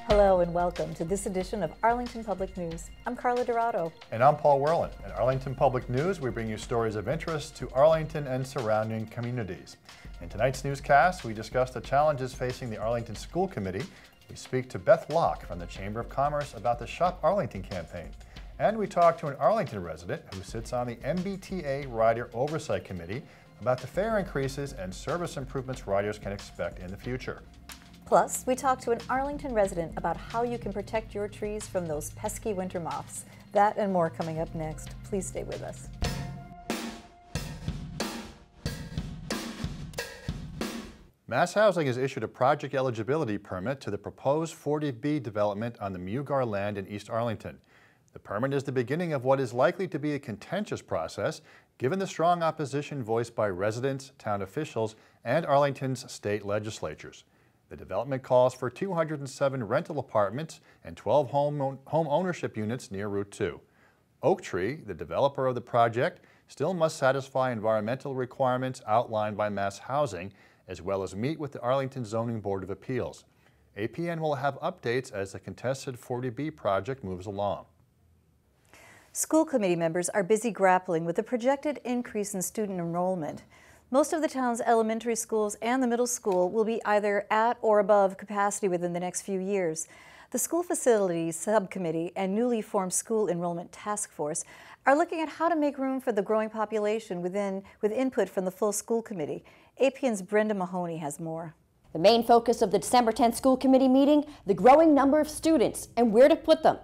Hello and welcome to this edition of Arlington Public News. I'm Carla Dorado. And I'm Paul Werlin. At Arlington Public News, we bring you stories of interest to Arlington and surrounding communities. In tonight's newscast, we discuss the challenges facing the Arlington School Committee. We speak to Beth Locke from the Chamber of Commerce about the Shop Arlington campaign. And we talk to an Arlington resident who sits on the MBTA Rider Oversight Committee about the fare increases and service improvements riders can expect in the future. Plus, we talk to an Arlington resident about how you can protect your trees from those pesky winter moths. That and more coming up next. Please stay with us. Mass Housing has issued a project eligibility permit to the proposed 40B development on the Mugar land in East Arlington. The permit is the beginning of what is likely to be a contentious process, given the strong opposition voiced by residents, town officials, and Arlington's state legislatures. The development calls for 207 rental apartments and 12 home ownership units near Route 2. Oak Tree, the developer of the project, still must satisfy environmental requirements outlined by Mass Housing, as well as meet with the Arlington Zoning Board of Appeals. APN will have updates as the contested 40B project moves along. School committee members are busy grappling with the projected increase in student enrollment. Most of the town's elementary schools and the middle school will be either at or above capacity within the next few years. The School Facilities Subcommittee and newly formed School Enrollment Task Force are looking at how to make room for the growing population with input from the full school committee. APN's Brenda Mahoney has more. The main focus of the December 10th school committee meeting, the growing number of students and where to put them.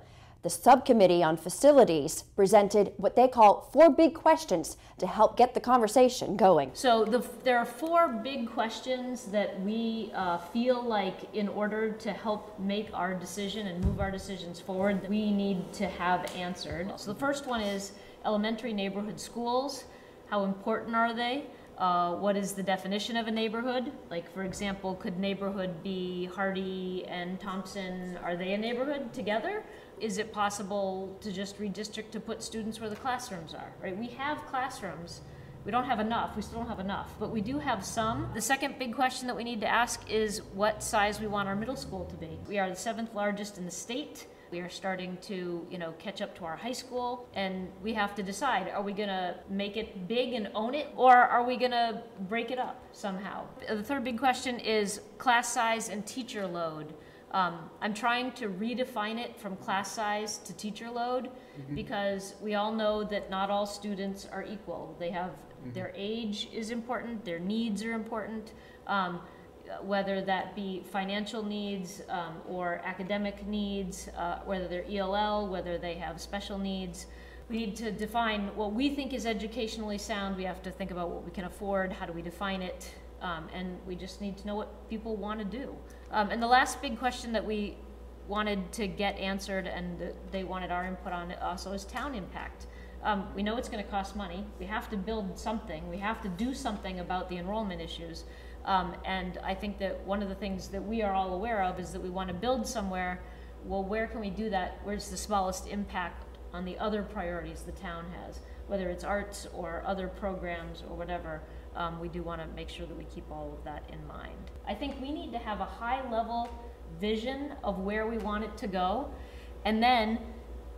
The subcommittee on facilities presented what they call 4 big questions to help get the conversation going. So there are 4 big questions that we feel like in order to help make our decision and move our decisions forward, we need to have answered. So the first one is elementary neighborhood schools. How important are they? What is the definition of a neighborhood? Like, for example, could neighborhood be Hardy and Thompson? Are they a neighborhood together? Is it possible to just redistrict to put students where the classrooms are, right? We have classrooms. We don't have enough. We still don't have enough, but we do have some. The second big question that we need to ask is what size we want our middle school to be. We are the 7th largest in the state. We are starting to, catch up to our high school, and we have to decide, are we gonna make it big and own it, or are we gonna break it up somehow? The third big question is class size and teacher load. I'm trying to redefine it from class size to teacher load, because we all know that not all students are equal. They have, their age is important, their needs are important, whether that be financial needs or academic needs, whether they're ELL, whether they have special needs. We need to define what we think is educationally sound. We have to think about what we can afford, how do we define it, and we just need to know what people want to do. And the last big question that we wanted to get answered, and they wanted our input on it also, is town impact. We know it's going to cost money. We have to build something. We have to do something about the enrollment issues. And I think that one of the things that we are all aware of is that we want to build somewhere. Well, where can we do that? Where's the smallest impact on the other priorities the town has? Whether it's arts or other programs or whatever, we do want to make sure that we keep all of that in mind. I think we need to have a high-level vision of where we want it to go, and then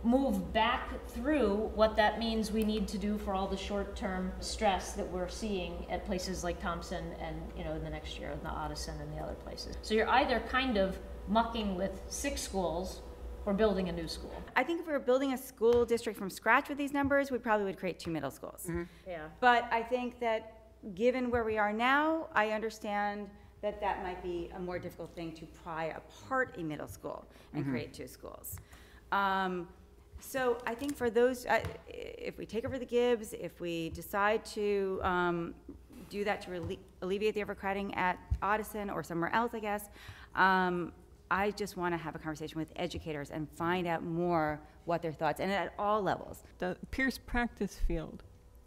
move back through what that means we need to do for all the short-term stress that we're seeing at places like Thompson and, in the next year in the Addison and the other places. So you're either kind of mucking with 6 schools or building a new school. I think if we were building a school district from scratch with these numbers, we probably would create 2 middle schools. Yeah. But I think that given where we are now, I understand that that might be a more difficult thing to pry apart a middle school and create 2 schools. So I think for those, if we take over the Gibbs, if we decide to do that to alleviate the overcrowding at Addison or somewhere else, I guess, I just want to have a conversation with educators and find out more what their thoughts, and at all levels. The Pierce practice field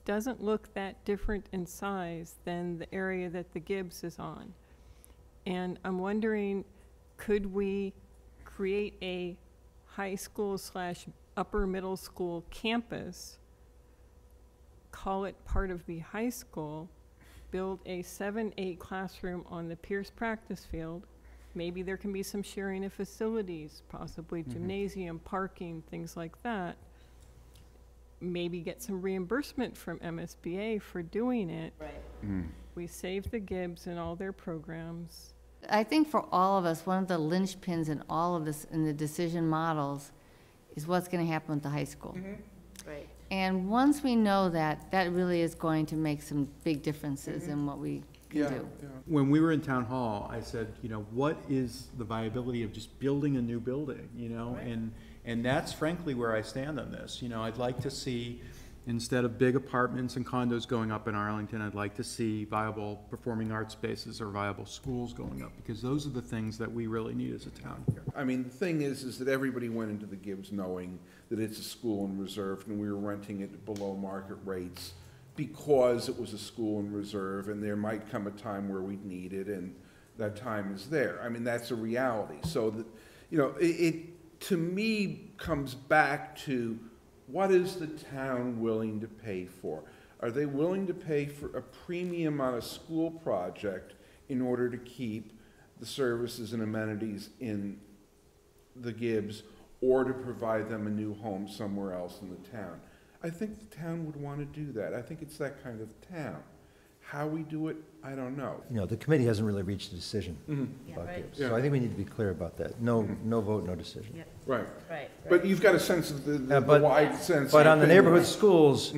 doesn't look that different in size than the area that the Gibbs is on. And I'm wondering, could we create a high school / upper middle school campus call it part of the high school, build a 7-8 classroom on the Pierce practice field. Maybe there can be some sharing of facilities, possibly gymnasium, parking, things like that. Maybe get some reimbursement from MSBA for doing it. Right. We save the Gibbs and all their programs. I think for all of us, one of the linchpins in all of this, in the decision models, is what's going to happen with the high school. Right. And once we know that, that really is going to make some big differences in what we can do. When we were in town hall, I said, you know, what is the viability of just building a new building, you know? And that's frankly where I stand on this. You know, I'd like to see, instead of big apartments and condos going up in Arlington, I'd like to see viable performing arts spaces or viable schools going up, because those are the things that we really need as a town here. I mean, the thing is that everybody went into the Gibbs knowing that it's a school and reserve, and we were renting it below market rates because it was a school and reserve, and there might come a time where we'd need it, and that time is there. I mean, that's a reality. So that, you know, it to me comes back to, what is the town willing to pay for? Are they willing to pay for a premium on a school project in order to keep the services and amenities in the Gibbs, or to provide them a new home somewhere else in the town? I think the town would want to do that. I think it's that kind of town. How we do it, I don't know. You know, the committee hasn't really reached a decision about Right. Gibbs. So I think we need to be clear about that. No, no vote, no decision. Yeah. Right. Right. But you've got a sense of the but- wide sense. But of on the opinion. neighborhood schools,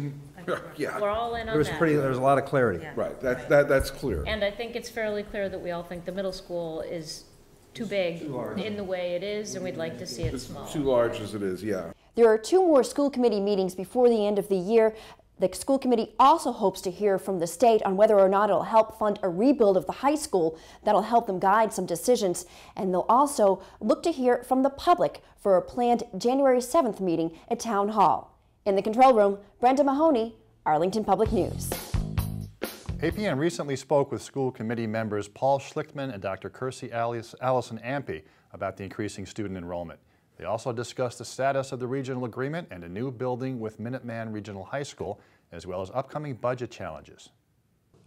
Yeah, We're all in on there was that. a lot of clarity. right, that's clear. And I think it's fairly clear that we all think the middle school is too big in the way it is, and we'd like to see it It's smaller. too large as it is, yeah. There are 2 more school committee meetings before the end of the year. The school committee also hopes to hear from the state on whether or not it'll help fund a rebuild of the high school. That'll help them guide some decisions. And they'll also look to hear from the public for a planned January 7th meeting at Town Hall. In the control room, Brenda Mahoney, Arlington Public News. APN recently spoke with school committee members Paul Schlichtman and Dr. Kirstie Allison Ampe about the increasing student enrollment. They also discussed the status of the regional agreement and a new building with Minuteman Regional High School, as well as upcoming budget challenges.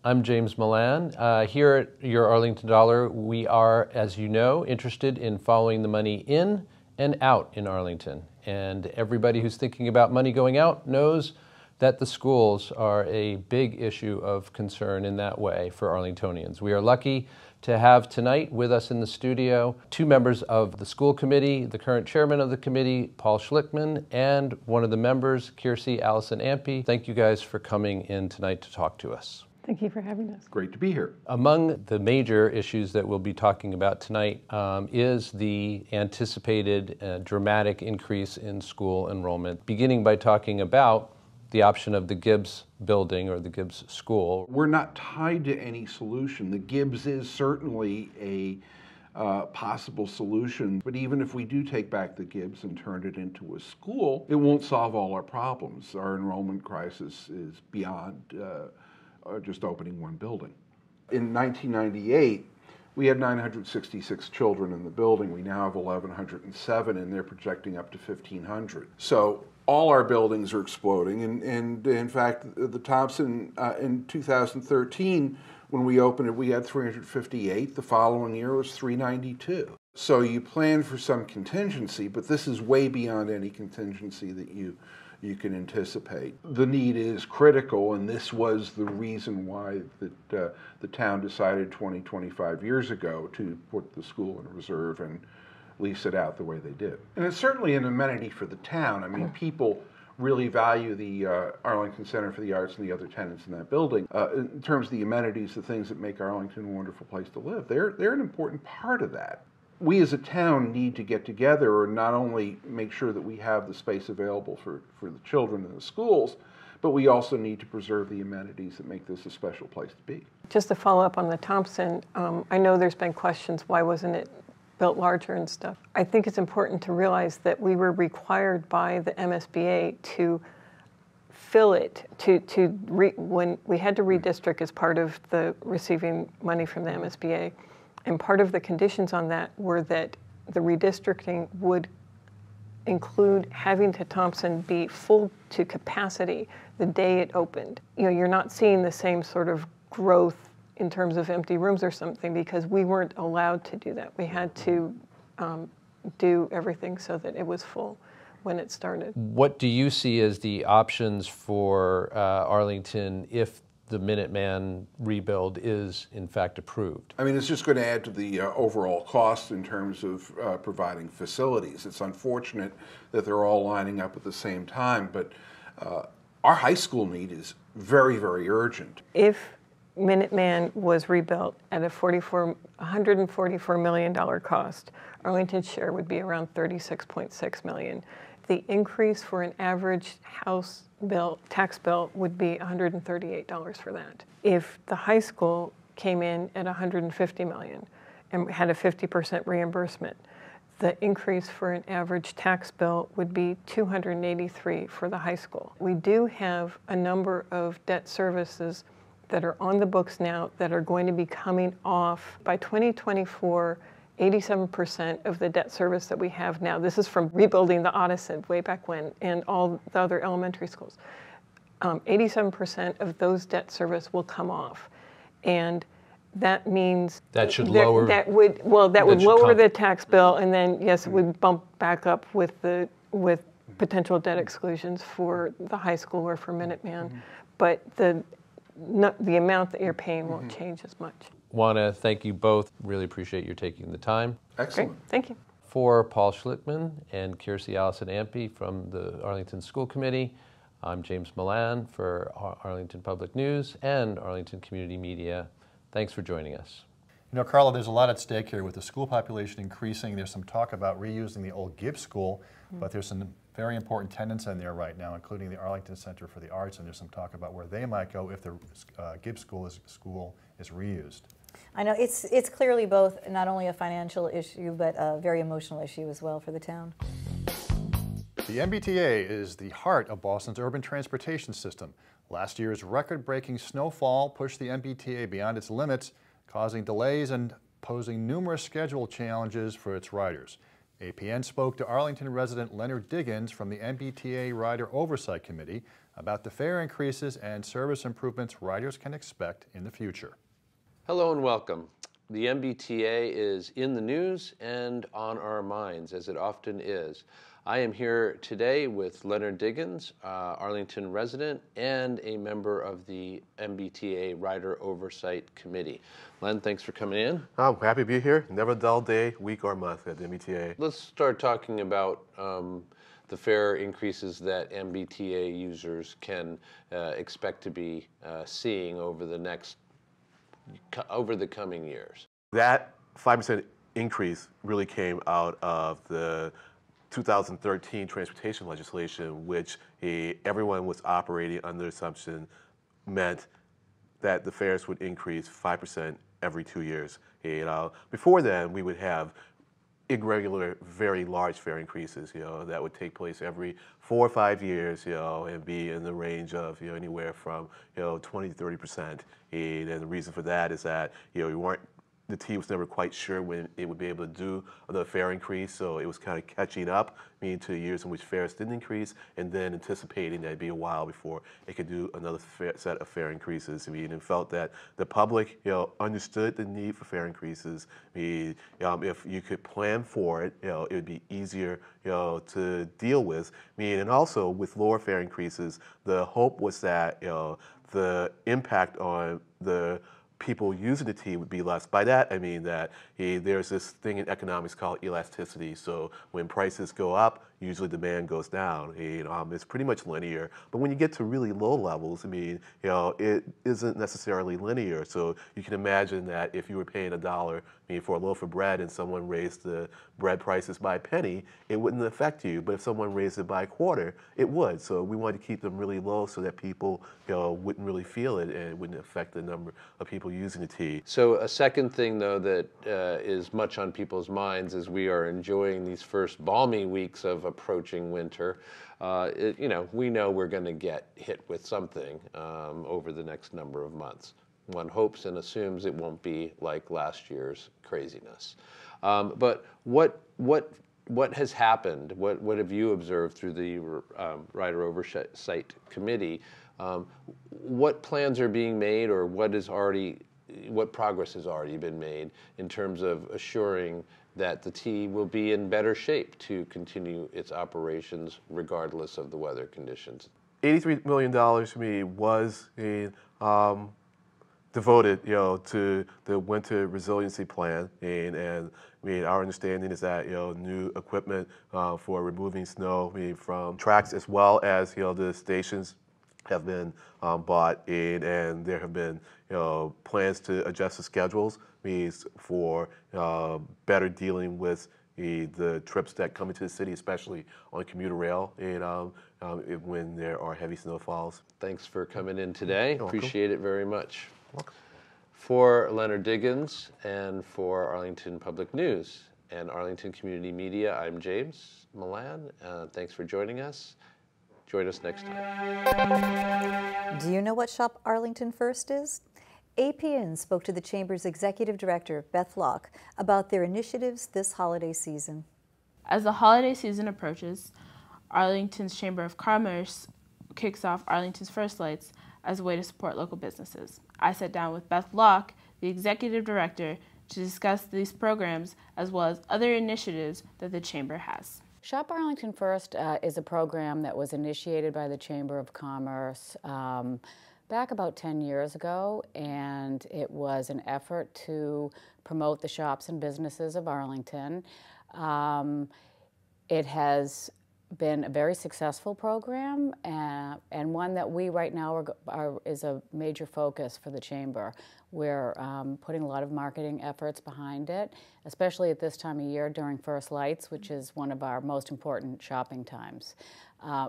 I'm James Milan. Here at Your Arlington Dollar, we are, as you know, interested in following the money in and out in Arlington. And everybody who's thinking about money going out knows that the schools are a big issue of concern in that way for Arlingtonians. We are lucky to have tonight with us in the studio 2 members of the school committee, the current chairman of the committee, Paul Schlichtman, and one of the members, Kirstie Allison Ampe. Thank you guys for coming in tonight to talk to us. Thank you for having us. Great to be here. Among the major issues that we'll be talking about tonight is the anticipated dramatic increase in school enrollment, beginning by talking about the option of the Gibbs building or the Gibbs school. We're not tied to any solution. The Gibbs is certainly a possible solution, but even if we do take back the Gibbs and turn it into a school, it won't solve all our problems. Our enrollment crisis is beyond just opening one building. In 1998, we had 966 children in the building. We now have 1,107, and they're projecting up to 1,500. So all our buildings are exploding, and in fact, the Thompson in 2013, when we opened it, we had 358. The following year was 392. So you plan for some contingency, but this is way beyond any contingency that you can anticipate. The need is critical, and this was the reason why the town decided 25 years ago to put the school in reserve and lease it out the way they did. And it's certainly an amenity for the town. I mean, people really value the Arlington Center for the Arts and the other tenants in that building. In terms of the amenities, the things that make Arlington a wonderful place to live, they're an important part of that. We as a town need to get together and not only make sure that we have the space available for the children in the schools, but we also need to preserve the amenities that make this a special place to be. Just to follow up on the Thompson, I know there's been questions, why wasn't it built larger and stuff? I think it's important to realize that we were required by the MSBA to fill it, when we had to redistrict as part of the receiving money from the MSBA. And part of the conditions on that were that the redistricting would include having to Thompson be full to capacity the day it opened. You know, you're not seeing the same sort of growth in terms of empty rooms or something because we weren't allowed to do that. We had to do everything so that it was full when it started. What do you see as the options for Arlington if the Minuteman rebuild is in fact approved? I mean, it's just going to add to the overall cost in terms of providing facilities. It's unfortunate that they're all lining up at the same time, but our high school need is very, very urgent. If Minuteman was rebuilt at a $144 million cost, Arlington's share would be around $36.6 million. The increase for an average house bill, tax bill, would be $138 for that. If the high school came in at $150 million and had a 50% reimbursement, the increase for an average tax bill would be $283 for the high school. We do have a number of debt services that are on the books now that are going to be coming off by 2024. 87% of the debt service that we have now, this is from rebuilding the Audison way back when and all the other elementary schools, 87% of those debt service will come off. And that means that should lower. That would lower the tax bill, and then yes, it would bump back up with potential debt exclusions for the high school or for Minuteman, but the amount that you're paying won't change as much. Want to thank you both. Really appreciate your taking the time. Excellent. Great. Thank you. For Paul Schlickman and Kiersey Allison Ampey from the Arlington School Committee, I'm James Milan for Arlington Public News and Arlington Community Media. Thanks for joining us. You know, Carla, there's a lot at stake here with the school population increasing. There's some talk about reusing the old Gibbs School, but there's some very important tenants in there right now, including the Arlington Center for the Arts, and there's some talk about where they might go if the Gibbs School is reused. I know it's clearly both not only a financial issue, but a very emotional issue as well for the town. The MBTA is the heart of Boston's urban transportation system. Last year's record-breaking snowfall pushed the MBTA beyond its limits, causing delays and posing numerous schedule challenges for its riders. APN spoke to Arlington resident Lenard Diggins from the MBTA Rider Oversight Committee about the fare increases and service improvements riders can expect in the future. Hello and welcome. The MBTA is in the news and on our minds, as it often is. I am here today with Lenard Diggins, Arlington resident and a member of the MBTA Rider Oversight Committee. Len, thanks for coming in. I'm happy to be here. Never a dull day, week, or month at the MBTA. Let's start talking about the fare increases that MBTA users can expect to be seeing over the coming years. That 5% increase really came out of the 2013 transportation legislation, which everyone was operating under the assumption meant that the fares would increase 5% every 2 years. Before then, we would have irregular, very large fare increases, that would take place every 4 or 5 years, and be in the range of, anywhere from, 20 to 30%. And the reason for that is that, the team was never quite sure when it would be able to do the fare increase, so it was kind of catching up, meaning to years in which fares didn't increase, and then anticipating that it'd be a while before it could do another set of fare increases. And felt that the public, understood the need for fare increases. If you could plan for it, it would be easier, to deal with. And also with lower fare increases, the hope was that, the impact on the people using the T would be less. By that, I mean that there's this thing in economics called elasticity. So when prices go up, usually demand goes down. It's pretty much linear. But when you get to really low levels, it isn't necessarily linear. So you can imagine that if you were paying $1 for a loaf of bread and someone raised the bread prices by a penny, it wouldn't affect you. But if someone raised it by a quarter, it would. So we wanted to keep them really low so that people wouldn't really feel it, and it wouldn't affect the number of people using the T. So a second thing, though, that is much on people's minds as we are enjoying these first balmy weeks of approaching winter, we know we're going to get hit with something over the next number of months. One hopes and assumes it won't be like last year's craziness. But what what has happened? What have you observed through the Rider Oversight Committee? What plans are being made, or what progress has already been made in terms of assuring that the T will be in better shape to continue its operations regardless of the weather conditions? $83 million to me was devoted, to the winter resiliency plan, and I mean, our understanding is that new equipment for removing snow from tracks, as well as the stations, have been bought in, and there have been plans to adjust the schedules for better dealing with the trips that come into the city, especially on commuter rail, and when there are heavy snowfalls. Thanks for coming in today. Appreciate it very much. Welcome. For Lenard Diggins and for Arlington Public News and Arlington Community Media, I'm James Milan. Thanks for joining us. Join us next time. Do you know what Shop Arlington First is? APN spoke to the Chamber's Executive Director, Beth Locke, about their initiatives this holiday season. As the holiday season approaches, Arlington's Chamber of Commerce kicks off Arlington's First Lights as a way to support local businesses. I sat down with Beth Locke, the Executive Director, to discuss these programs as well as other initiatives that the Chamber has. Shop Arlington First is a program that was initiated by the Chamber of Commerce back about 10 years ago, and it was an effort to promote the shops and businesses of Arlington. It has been a very successful program, and one that we right now is a major focus for the Chamber. We're putting a lot of marketing efforts behind it, especially at this time of year during First Lights, which is one of our most important shopping times.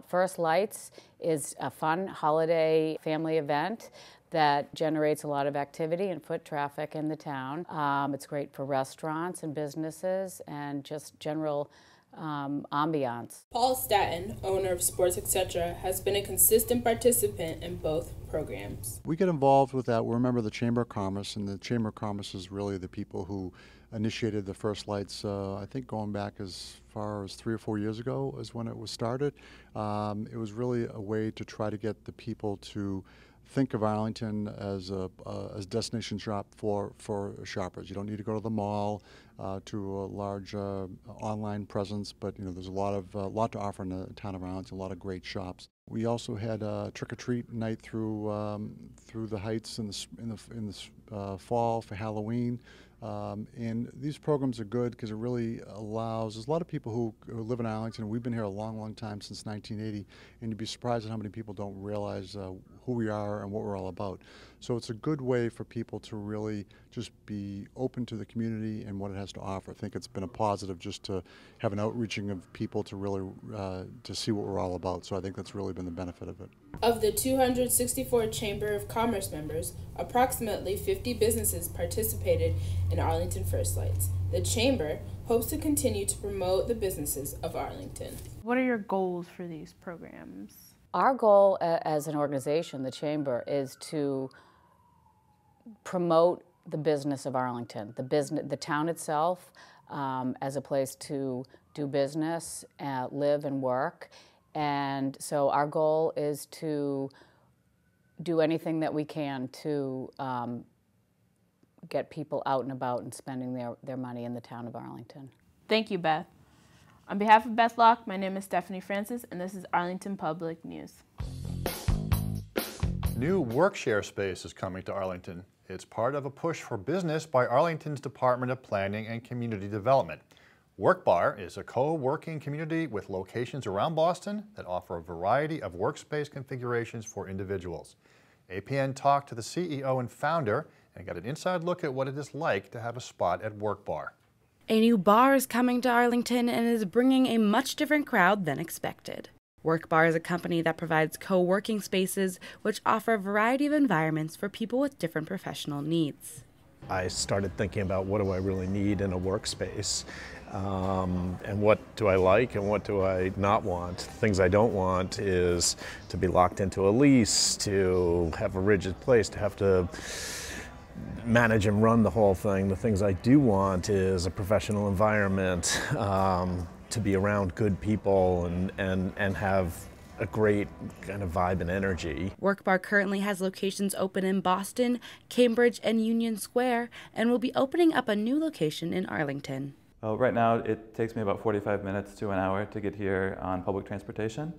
First Lights is a fun holiday family event that generates a lot of activity and foot traffic in the town. It's great for restaurants and businesses and just general ambiance. Paul Staton, owner of Sports Etc., has been a consistent participant in both programs. We get involved with that. We're a member of the Chamber of Commerce, and the Chamber of Commerce is really the people who initiated the First Lights, I think going back as far as 3 or 4 years ago is when it was started. It was really a way to try to get the people to think of Arlington as a destination shop for shoppers. You don't need to go to the mall, to a large online presence, but there's a lot to offer in the town of Arlington. A lot of great shops. We also had a trick-or-treat night through the Heights in the fall for Halloween. And these programs are good because it really allows, there's a lot of people who live in Arlington. We've been here a long, long time, since 1980, and you'd be surprised at how many people don't realize who we are and what we're all about. So it's a good way for people to really just be open to the community and what it has to offer. I think it's been a positive just to have an outreaching of people to really to see what we're all about. So I think that's really been the benefit of it. Of the 264 Chamber of Commerce members, approximately 50 businesses participated in Arlington First Lights. The Chamber hopes to continue to promote the businesses of Arlington. What are your goals for these programs? Our goal as an organization, the Chamber, is to promote the business of Arlington, the town itself, as a place to do business, live and work. And so our goal is to do anything that we can to get people out and about and spending their money in the town of Arlington. Thank you, Beth. On behalf of Beth Locke, my name is Stephanie Francis, and this is Arlington Public News. New work-share space is coming to Arlington. It's part of a push for business by Arlington's Department of Planning and Community Development. WorkBar is a co-working community with locations around Boston that offer a variety of workspace configurations for individuals. APN talked to the CEO and founder and got an inside look at what it is like to have a spot at WorkBar. A new bar is coming to Arlington and is bringing a much different crowd than expected. WorkBar is a company that provides co-working spaces which offer a variety of environments for people with different professional needs. I started thinking about what do I really need in a workspace, and what do I like and what do I not want. Things I don't want is to be locked into a lease, to have a rigid place, to have to manage and run the whole thing. The things I do want is a professional environment, to be around good people and have a great kind of vibe and energy. Work Bar currently has locations open in Boston, Cambridge, and Union Square, and will be opening up a new location in Arlington. Right now, it takes me about 45 minutes to an hour to get here on public transportation,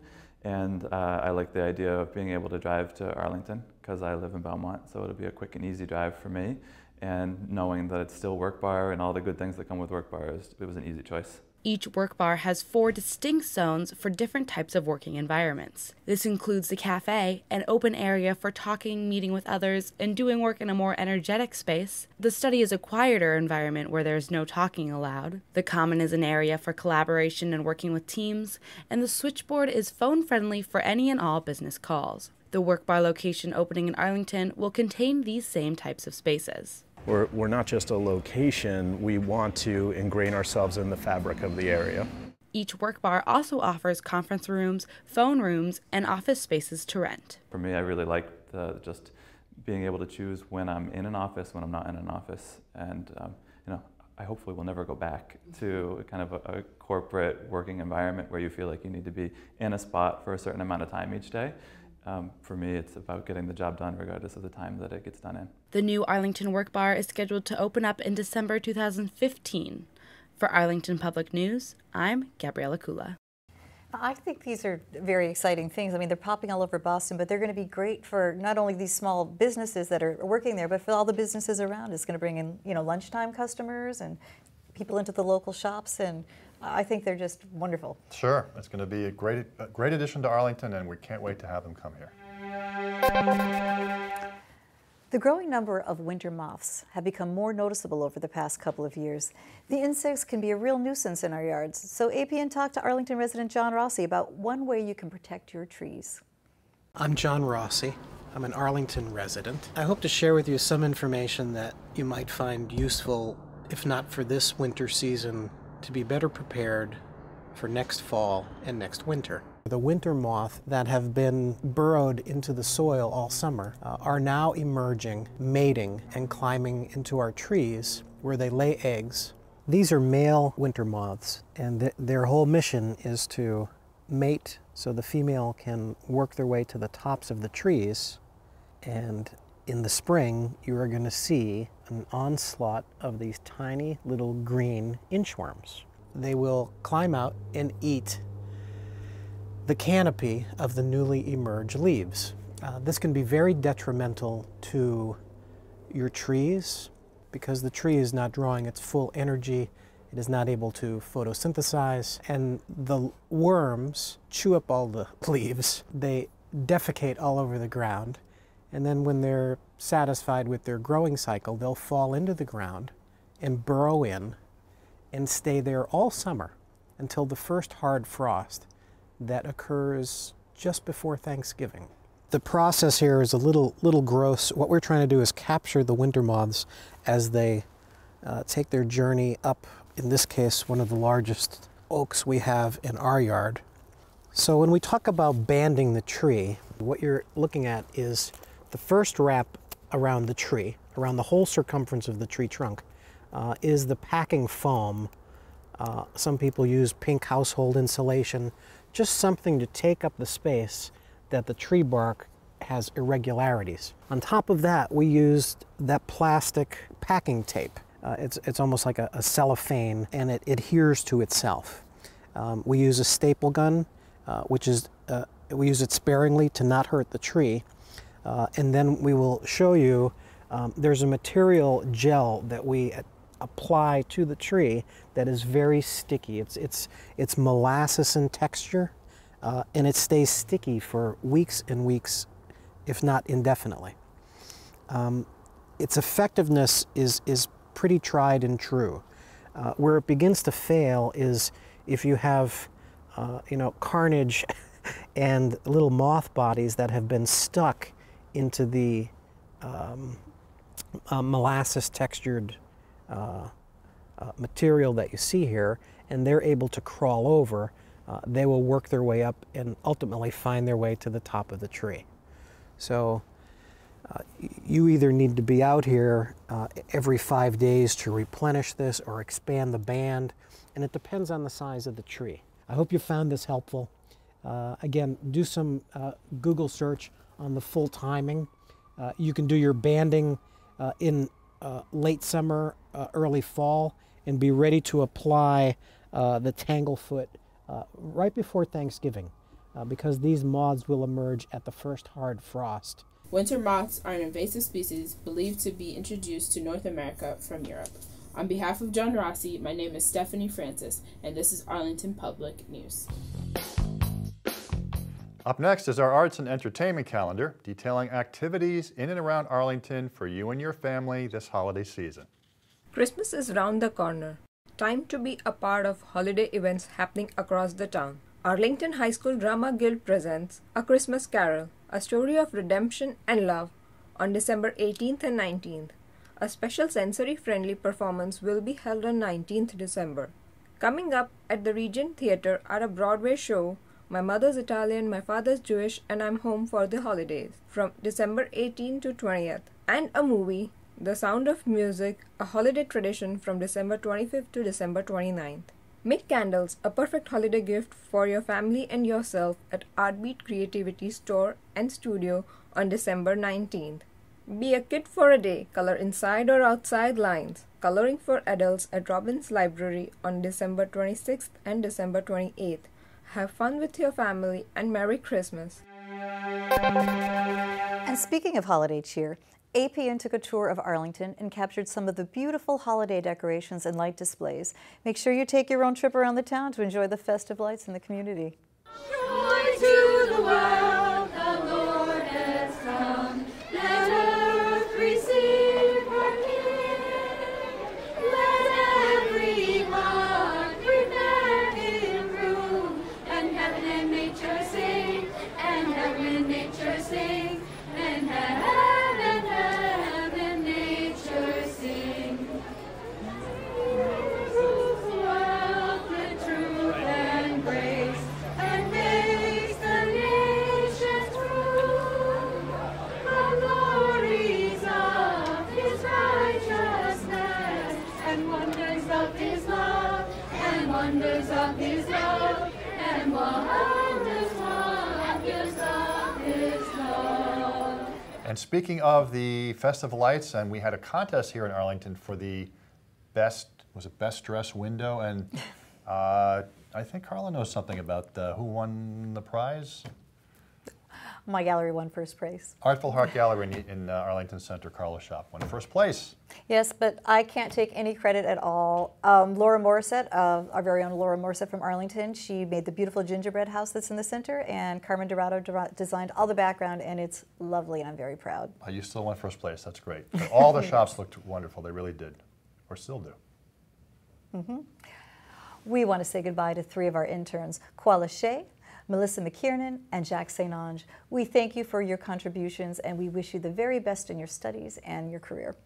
and I like the idea of being able to drive to Arlington because I live in Belmont, so it'll be a quick and easy drive for me, and knowing that it's still Work Bar and all the good things that come with Work Bar, it was an easy choice. Each Work Bar has 4 distinct zones for different types of working environments. This includes the cafe, an open area for talking, meeting with others, and doing work in a more energetic space. The study is a quieter environment where there is no talking allowed. The common is an area for collaboration and working with teams, and the switchboard is phone-friendly for any and all business calls. The Work Bar location opening in Arlington will contain these same types of spaces. We're not just a location, we want to ingrain ourselves in the fabric of the area. Each Work Bar also offers conference rooms, phone rooms, and office spaces to rent. For me, I really like just being able to choose when I'm in an office, when I'm not in an office, and I hopefully will never go back to kind of a corporate working environment where you feel like you need to be in a spot for a certain amount of time each day. For me, it's about getting the job done regardless of the time that it gets done in. The new Arlington Work Bar is scheduled to open up in December 2015. For Arlington Public News, I'm Gabriella Kula. I think these are very exciting things. I mean, they're popping all over Boston, but they're going to be great for not only these small businesses that are working there, but for all the businesses around. It's going to bring in, lunchtime customers and people into the local shops, and I think they're just wonderful. Sure, it's going to be a great addition to Arlington, and we can't wait to have them come here. The growing number of winter moths have become more noticeable over the past couple of years. The insects can be a real nuisance in our yards, so APN talked to Arlington resident John Rossi about one way you can protect your trees. I'm John Rossi. I'm an Arlington resident. I hope to share with you some information that you might find useful, if not for this winter season, to be better prepared for next fall and next winter. The winter moth that have been burrowed into the soil all summer are now emerging, mating, and climbing into our trees where they lay eggs. These are male winter moths, and their whole mission is to mate so the female can work their way to the tops of the trees, and in the spring you are going to see an onslaught of these tiny little green inchworms. They will climb out and eat the canopy of the newly emerged leaves. This can be very detrimental to your trees because the tree is not drawing its full energy. It is not able to photosynthesize, and the worms chew up all the leaves. They defecate all over the ground, and then when they're satisfied with their growing cycle, they'll fall into the ground and burrow in and stay there all summer until the first hard frost that occurs just before Thanksgiving. The process here is a little gross. What we're trying to do is capture the winter moths as they take their journey up, in this case, one of the largest oaks we have in our yard. So when we talk about banding the tree, what you're looking at is the first wrap around the tree, around the whole circumference of the tree trunk, is the packing foam. Some people use pink household insulation, just something to take up the space that the tree bark has irregularities. On top of that, we used that plastic packing tape. It's almost like a cellophane, and it adheres to itself. We use a staple gun, which is, we use it sparingly to not hurt the tree. And then we will show you, there's a material gel that we apply to the tree that is very sticky. It's molasses in texture, and it stays sticky for weeks and weeks, if not indefinitely. Its effectiveness is pretty tried and true. Where it begins to fail is if you have carnage and little moth bodies that have been stuck into the molasses textured material that you see here, and they're able to crawl over, they will work their way up and ultimately find their way to the top of the tree. So You either need to be out here every 5 days to replenish this or expand the band, and it depends on the size of the tree. I hope you found this helpful. Again, do some Google search on the full timing. You can do your banding in late summer, early fall, and be ready to apply the tanglefoot right before Thanksgiving, because these moths will emerge at the first hard frost. Winter moths are an invasive species believed to be introduced to North America from Europe. On behalf of John Rossi, my name is Stephanie Francis, and this is Arlington Public News. Up next is our arts and entertainment calendar, detailing activities in and around Arlington for you and your family this holiday season. Christmas is round the corner. Time to be a part of holiday events happening across the town. Arlington High School Drama Guild presents A Christmas Carol, a story of redemption and love, on December 18th and 19th. A special sensory-friendly performance will be held on 19th December. Coming up at the Regent Theatre are a Broadway show, My Mother's Italian, My Father's Jewish, and I'm Home for the Holidays, from December 18th to 20th, and a movie, The Sound of Music, a holiday tradition, from December 25th to December 29th. Make candles, a perfect holiday gift for your family and yourself, at Artbeat Creativity Store and Studio on December 19th. Be a kid for a day, color inside or outside lines. Coloring for adults at Robbins Library on December 26th and December 28th. Have fun with your family and Merry Christmas. And speaking of holiday cheer, APN took a tour of Arlington and captured some of the beautiful holiday decorations and light displays. Make sure you take your own trip around the town to enjoy the festive lights in the community. Joy to the world, the Lord has come. Let earth receive her King. Let every heart prepare Him room. And heaven and nature sing, and heaven and nature sing, and heaven and nature sing. Rules the world with truth and grace, and makes the nations rule. The glories of His righteousness, and wonders of His love, and wonders of His love, and wonders of His love. And speaking of the festive lights, and we had a contest here in Arlington for the best, was it best dress window? And I think Carla knows something about who won the prize. My gallery won first place. Artful Heart Gallery in Arlington Center, Carla Shop, won first place. Yes, but I can't take any credit at all. Laura Morissette, our very own Laura Morissette from Arlington, she made the beautiful gingerbread house that's in the center, and Carmen Dorado designed all the background, and it's lovely, and I'm very proud. You still won first place, that's great. But all the shops looked wonderful, they really did, or still do. We want to say goodbye to three of our interns, Koala Shea, Melissa McKiernan, and Jack St. Ange. We thank you for your contributions, and we wish you the very best in your studies and your career.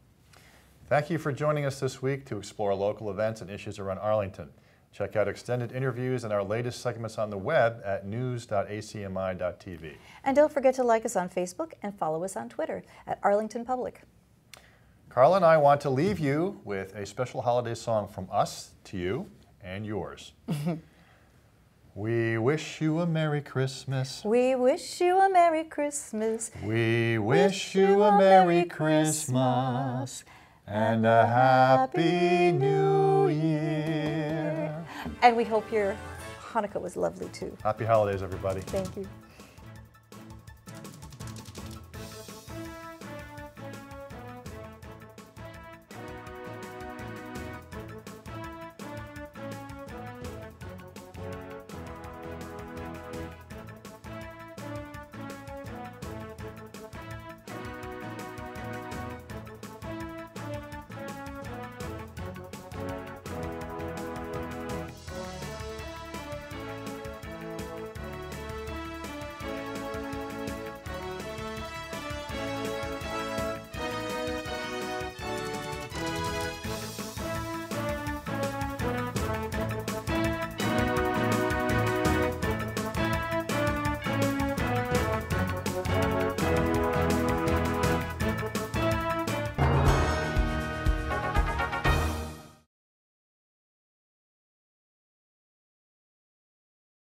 Thank you for joining us this week to explore local events and issues around Arlington. Check out extended interviews and our latest segments on the web at news.acmi.tv. And don't forget to like us on Facebook and follow us on Twitter at Arlington Public. Carla and I want to leave you with a special holiday song from us to you and yours. We wish you a Merry Christmas. We wish you a Merry Christmas. We wish you a Merry Christmas and a Happy New Year. And we hope your Hanukkah was lovely too. Happy holidays, everybody. Thank you.